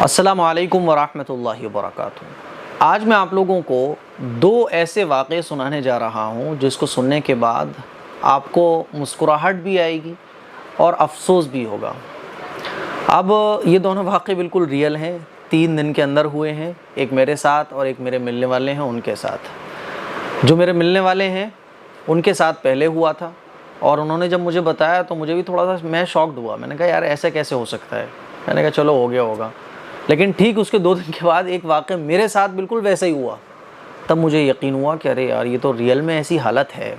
السلام علیکم ورحمۃ اللہ وبرکاتہ۔ آج میں آپ لوگوں کو دو ایسے واقعے سنانے جا رہا ہوں جس کو سننے کے بعد آپ کو مسکراہٹ بھی آئے گی اور افسوس بھی ہوگا۔ اب یہ دونوں واقعے بالکل ریئل ہیں، 3 دن کے اندر ہوئے ہیں، ایک میرے ساتھ اور ایک میرے ملنے والے ہیں ان کے ساتھ۔ جو میرے ملنے والے ہیں ان کے ساتھ پہلے ہوا تھا، اور انہوں نے جب مجھے بتایا تو مجھے بھی تھوڑا سا میں شاکڈ ہوا۔ میں نے کہا یار ایسے کیسے ہو سکتا ہے؟ میں نے کہا چلو ہو گیا ہوگا، لیکن ٹھیک اس کے 2 دن کے بعد ایک واقعہ میرے ساتھ بالکل ویسا ہی ہوا۔ تب مجھے یقین ہوا کہ ارے یار یہ تو ریئل میں ایسی حالت ہے۔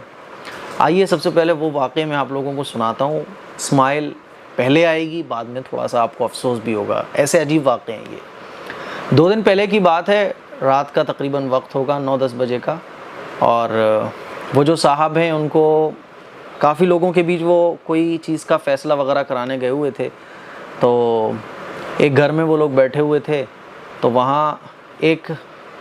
آئیے سب سے پہلے وہ واقعے میں آپ لوگوں کو سناتا ہوں۔ اسمائل پہلے آئے گی، بعد میں تھوڑا سا آپ کو افسوس بھی ہوگا، ایسے عجیب واقعے ہیں یہ۔ 2 دن پہلے کی بات ہے، رات کا تقریباً وقت ہوگا 9-10 بجے کا، اور وہ جو صاحب ہیں ان کو کافی لوگوں کے بیچ وہ کوئی چیز کا فیصلہ وغیرہ کرانے گئے ہوئے تھے۔ تو ایک گھر میں وہ لوگ بیٹھے ہوئے تھے، تو وہاں ایک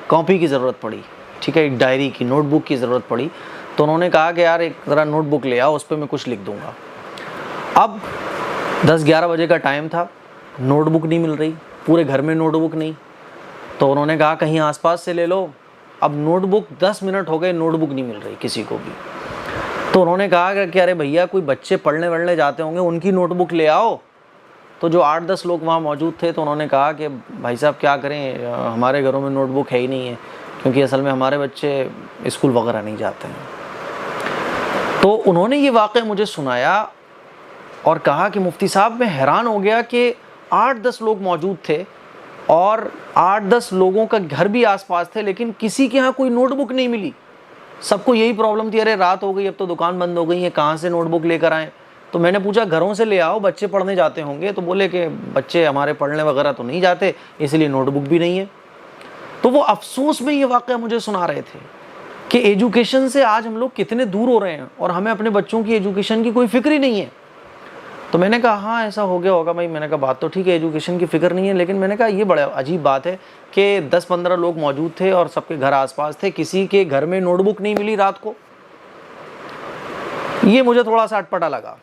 کاپی کی ضرورت پڑی، ٹھیک ہے، ایک ڈائری کی، نوٹ بک کی ضرورت پڑی۔ تو انہوں نے کہا کہ یار ایک ذرا نوٹ بک لے آؤ، اس پہ میں کچھ لکھ دوں گا۔ اب 10-11 بجے کا ٹائم تھا، نوٹ بک نہیں مل رہی، پورے گھر میں نوٹ بک نہیں۔ تو انہوں نے کہا کہیں آس پاس سے لے لو۔ اب نوٹ بک 10 منٹ ہو گئے، نوٹ بک نہیں مل رہی کسی کو بھی۔ تو انہوں نے کہا کہ ارے بھیا کوئی بچے پڑھنے وڑھنے جاتے ہوں گے، ان کی نوٹ بک لے آؤ۔ تو جو 8-10 لوگ وہاں موجود تھے، تو انہوں نے کہا کہ بھائی صاحب کیا کریں، ہمارے گھروں میں نوٹ بک ہے ہی نہیں ہے، کیونکہ اصل میں ہمارے بچے اسکول وغیرہ نہیں جاتے ہیں۔ تو انہوں نے یہ واقعہ مجھے سنایا اور کہا کہ مفتی صاحب میں حیران ہو گیا کہ 8-10 لوگ موجود تھے، اور 8-10 لوگوں کا گھر بھی آس پاس تھے، لیکن کسی کے ہاں کوئی نوٹ بک نہیں ملی۔ سب کو یہی پرابلم تھی، ارے رات ہو گئی، اب تو دکان بند ہو گئی ہے، کہاں سے نوٹ بک لے کر آئیں؟ تو میں نے پوچھا گھروں سے لے آؤ، بچے پڑھنے جاتے ہوں گے۔ تو بولے کہ بچے ہمارے پڑھنے وغیرہ تو نہیں جاتے، اس لیے نوٹ بک بھی نہیں ہے۔ تو وہ افسوس میں یہ واقعہ مجھے سنا رہے تھے کہ ایجوکیشن سے آج ہم لوگ کتنے دور ہو رہے ہیں، اور ہمیں اپنے بچوں کی ایجوکیشن کی کوئی فکر ہی نہیں ہے۔ تو میں نے کہا ہاں ایسا ہو گیا ہوگا بھائی۔ میں نے کہا بات تو ٹھیک ہے، ایجوکیشن کی فکر نہیں ہے، لیکن میں نے کہا یہ بڑا عجیب بات ہے کہ 10-15 لوگ موجود تھے اور سب کے گھر آس پاس تھے، کسی کے گھر میں نوٹ بک نہیں ملی رات کو۔ یہ مجھے تھوڑا سا اٹپٹا لگا۔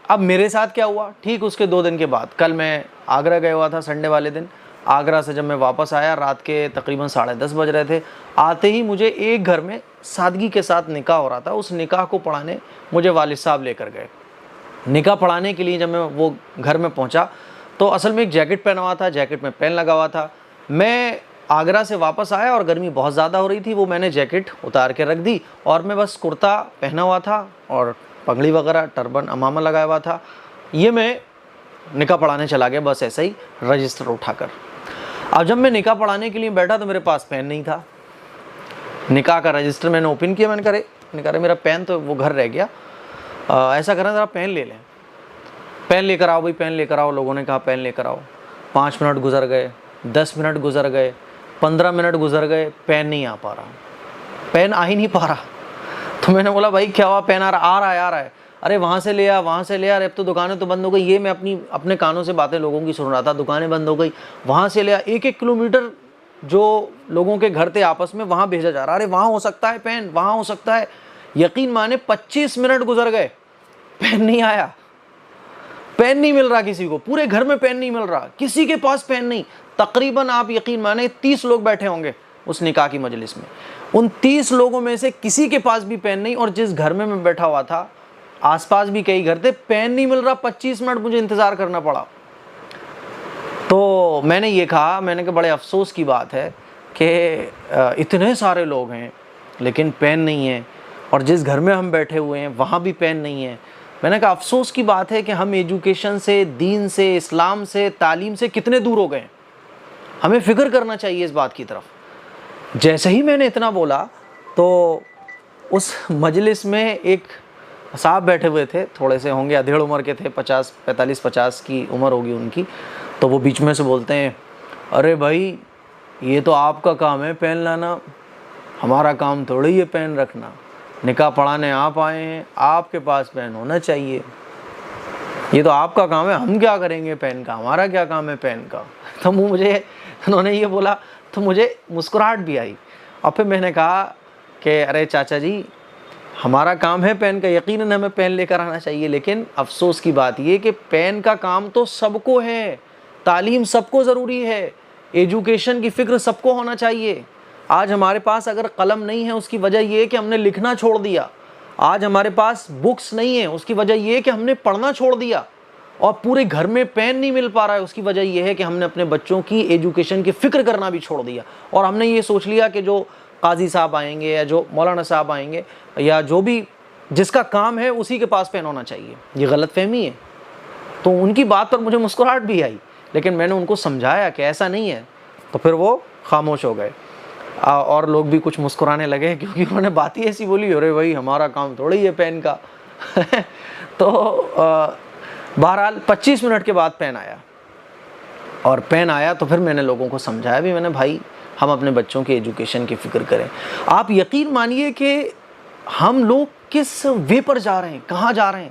اب میرے ساتھ کیا ہوا، ٹھیک اس کے 2 دن کے بعد، کل میں آگرہ گیا ہوا تھا سنڈے والے دن۔ آگرہ سے جب میں واپس آیا، رات کے تقریباً 10:30 بج رہے تھے، آتے ہی مجھے ایک گھر میں سادگی کے ساتھ نکاح ہو رہا تھا۔ اس نکاح کو پڑھانے مجھے والد صاحب لے کر گئے۔ نکاح پڑھانے کے لیے جب میں وہ گھر میں پہنچا، تو اصل میں ایک جیکٹ پہنا ہوا تھا، جیکٹ میں پین لگا ہوا تھا۔ میں آگرہ سے واپس آیا اور گرمی بہت زیادہ ہو رہی تھی، وہ میں نے جیکٹ اتار کے رکھ دی، اور میں بس کرتا پہنا ہوا تھا اور پگڑی وغیرہ، ٹربن، امامہ لگایا ہوا تھا۔ یہ میں نکاح پڑھانے چلا گیا بس ایسے ہی، رجسٹر اٹھا کر۔ اب جب میں نکاح پڑھانے کے لیے بیٹھا تو میرے پاس پین نہیں تھا۔ نکاح کا رجسٹر میں نے اوپن کیا، میں نے کہا میرا پین تو وہ گھر رہ گیا، ایسا کریں ذرا پین لے لیں، پین لے کر آؤ بھائی، پین لے کر آؤ۔ لوگوں نے کہا پین لے کر آؤ۔ 5 منٹ گزر گئے، 10 منٹ گزر گئے، 15 منٹ گزر گئے، پین نہیں آ پا رہا، پین آ ہی نہیں پا رہا۔ تو میں نے بولا بھائی کیا ہوا، پین آ رہا ہے۔ ارے وہاں سے لے آ، وہاں سے لے آ، اب تو دکانیں تو بند ہو گئی۔ یہ میں اپنے کانوں سے باتیں لوگوں کی سن رہا تھا، دکانیں بند ہو گئی، وہاں سے لے آ۔ 1-1 کلومیٹر جو لوگوں کے گھر تھے آپس میں، وہاں بھیجا جا رہا، ارے وہاں ہو سکتا ہے پین، وہاں ہو سکتا ہے۔ یقین مانے 25 منٹ گزر گئے، پین نہیں آیا، پین نہیں مل رہا کسی کو، پورے گھر میں پین نہیں مل رہا، کسی کے پاس پین نہیں۔ تقریباً آپ یقین مانے 30 لوگ بیٹھے ہوں گے اس نکاح کی مجلس میں، ان 30 لوگوں میں سے کسی کے پاس بھی پین نہیں، اور جس گھر میں بیٹھا ہوا تھا آس پاس بھی کئی گھر تھے، پین نہیں مل رہا، 25 منٹ مجھے انتظار کرنا پڑا۔ تو میں نے یہ کہا، میں نے کہا بڑے افسوس کی بات ہے کہ اتنے سارے لوگ ہیں لیکن پین نہیں ہے، اور جس گھر میں ہم بیٹھے ہوئے ہیں وہاں بھی پین نہیں ہے۔ میں نے کہا افسوس کی بات ہے کہ ہم ایجوکیشن سے، دین سے، اسلام سے، تعلیم سے کتنے دور ہو گئے ہیں، ہمیں فکر کرنا چاہیے اس بات کی طرف۔ جیسے ہی میں نے اتنا بولا تو اس مجلس میں ایک صاحب بیٹھے ہوئے تھے، تھوڑے سے ہوں گے، ادھیڑ عمر کے تھے، 45 کی عمر ہوگی ان کی۔ تو وہ بیچ میں سے بولتے ہیں، ارے بھائی یہ تو آپ کا کام ہے پین لانا، ہمارا کام تھوڑی ہے پین رکھنا، نکاح پڑھانے آپ آئے ہیں، آپ کے پاس پین ہونا چاہیے، یہ تو آپ کا کام ہے، ہم کیا کریں گے پین کا، ہمارا کیا کام ہے پین کا۔ تو مجھے انہوں نے یہ بولا تو مجھے مسکراہٹ بھی آئی، اور پھر میں نے کہا کہ ارے چاچا جی ہمارا کام ہے پین کا، یقیناً ہمیں پین لے کر آنا چاہیے، لیکن افسوس کی بات یہ کہ پین کا کام تو سب کو ہے، تعلیم سب کو ضروری ہے، ایجوکیشن کی فکر سب کو ہونا چاہیے۔ آج ہمارے پاس اگر قلم نہیں ہے اس کی وجہ یہ ہے کہ ہم نے لکھنا چھوڑ دیا۔ آج ہمارے پاس بکس نہیں ہیں اس کی وجہ یہ ہے کہ ہم نے پڑھنا چھوڑ دیا۔ اور پورے گھر میں پین نہیں مل پا رہا ہے اس کی وجہ یہ ہے کہ ہم نے اپنے بچوں کی ایجوکیشن کی فکر کرنا بھی چھوڑ دیا، اور ہم نے یہ سوچ لیا کہ جو قاضی صاحب آئیں گے یا جو مولانا صاحب آئیں گے یا جو بھی جس کا کام ہے اسی کے پاس پین ہونا چاہیے۔ یہ غلط فہمی ہے۔ تو ان کی بات پر مجھے مسکراہٹ بھی آئی، لیکن میں نے ان کو سمجھایا کہ ایسا نہیں ہے، تو پھر وہ خاموش ہو گئے، اور لوگ بھی کچھ مسکرانے لگے کیونکہ انہوں نے بات ہی ایسی بولی، ارے بھائی ہمارا کام تھوڑی ہے پین کا۔ تو بہرحال 25 منٹ کے بعد پین آیا، اور پین آیا تو پھر میں نے لوگوں کو سمجھایا بھی، میں نے بھائی ہم اپنے بچوں کی ایجوکیشن کی فکر کریں۔ آپ یقین مانیے کہ ہم لوگ کس وے پر جا رہے ہیں، کہاں جا رہے ہیں؟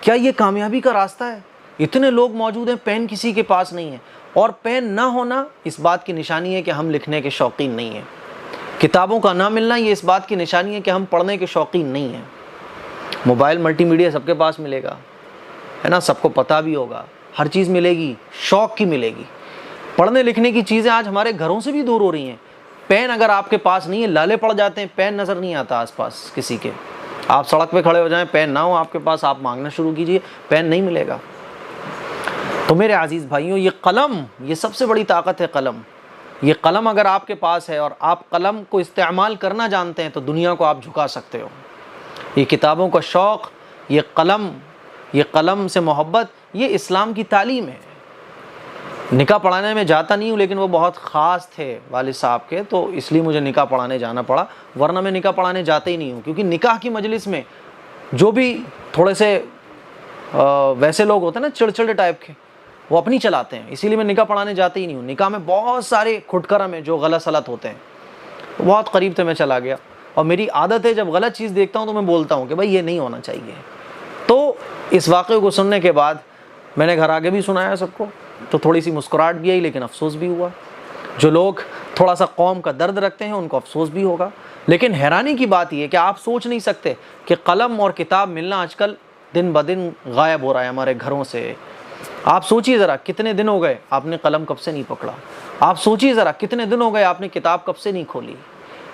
کیا یہ کامیابی کا راستہ ہے؟ اتنے لوگ موجود ہیں، پین کسی کے پاس نہیں ہے، اور پین نہ ہونا اس بات کی نشانی ہے کہ ہم لکھنے کے شوقین نہیں ہیں۔ کتابوں کا نہ ملنا یہ اس بات کی نشانی ہے کہ ہم پڑھنے کے شوقین نہیں ہیں۔ موبائل ملٹی میڈیا سب کے پاس ملے گا، ہے نا، سب کو پتہ بھی ہوگا، ہر چیز ملے گی، شوق کی ملے گی۔ پڑھنے لکھنے کی چیزیں آج ہمارے گھروں سے بھی دور ہو رہی ہیں۔ پین اگر آپ کے پاس نہیں ہے، لالے پڑ جاتے ہیں، پین نظر نہیں آتا آس پاس کسی کے۔ آپ سڑک پہ کھڑے ہو جائیں، پین نہ ہو آپ کے پاس، آپ مانگنا شروع کیجئے، پین نہیں ملے گا۔ تو میرے عزیز بھائیوں، یہ قلم، یہ سب سے بڑی طاقت ہے قلم۔ یہ قلم اگر آپ کے پاس ہے اور آپ قلم کو استعمال کرنا جانتے ہیں تو دنیا کو آپ جھکا سکتے ہو۔ یہ کتابوں کا شوق، یہ قلم سے محبت، یہ اسلام کی تعلیم ہے۔ نکاح پڑھانے میں جاتا نہیں ہوں، لیکن وہ بہت خاص تھے والد صاحب کے، تو اس لیے مجھے نکاح پڑھانے جانا پڑا، ورنہ میں نکاح پڑھانے جاتے ہی نہیں ہوں، کیونکہ نکاح کی مجلس میں جو بھی تھوڑے سے ویسے لوگ ہوتے ہیں نا، چڑچڑے ٹائپ کے، وہ اپنی چلاتے ہیں، اسی لیے میں نکاح پڑھانے جاتے ہی نہیں ہوں۔ نکاح میں بہت سارے کھٹکرم ہیں جو غلط سلط ہوتے ہیں، بہت قریب سے میں چلا گیا، اور میری عادت ہے جب غلط چیز دیکھتا ہوں تو میں بولتا ہوں کہ بھائی یہ نہیں ہونا چاہیے۔ تو اس واقعے کو سننے کے بعد میں نے گھر آگے بھی سنایا سب کو، تو تھوڑی سی مسکراہٹ بھی آئی، لیکن افسوس بھی ہوا۔ جو لوگ تھوڑا سا قوم کا درد رکھتے ہیں ان کو افسوس بھی ہوگا، لیکن حیرانی کی بات یہ ہے کہ آپ سوچ نہیں سکتے کہ قلم اور کتاب ملنا آج کل دن بدن غائب ہو رہا ہے ہمارے گھروں سے۔ آپ سوچیے ذرا کتنے دن ہو گئے آپ نے قلم کب سے نہیں پکڑا، آپ سوچیے ذرا کتنے دن ہو گئے آپ نے کتاب کب سے نہیں کھولی۔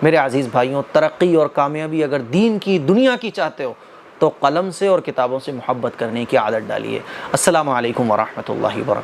میرے عزیز بھائیوں، ترقی اور کامیابی اگر دین کی، دنیا کی چاہتے ہو تو قلم سے اور کتابوں سے محبت کرنے کی عادت ڈالیے۔ السلام علیکم ورحمۃ اللہ وبرکاتہ۔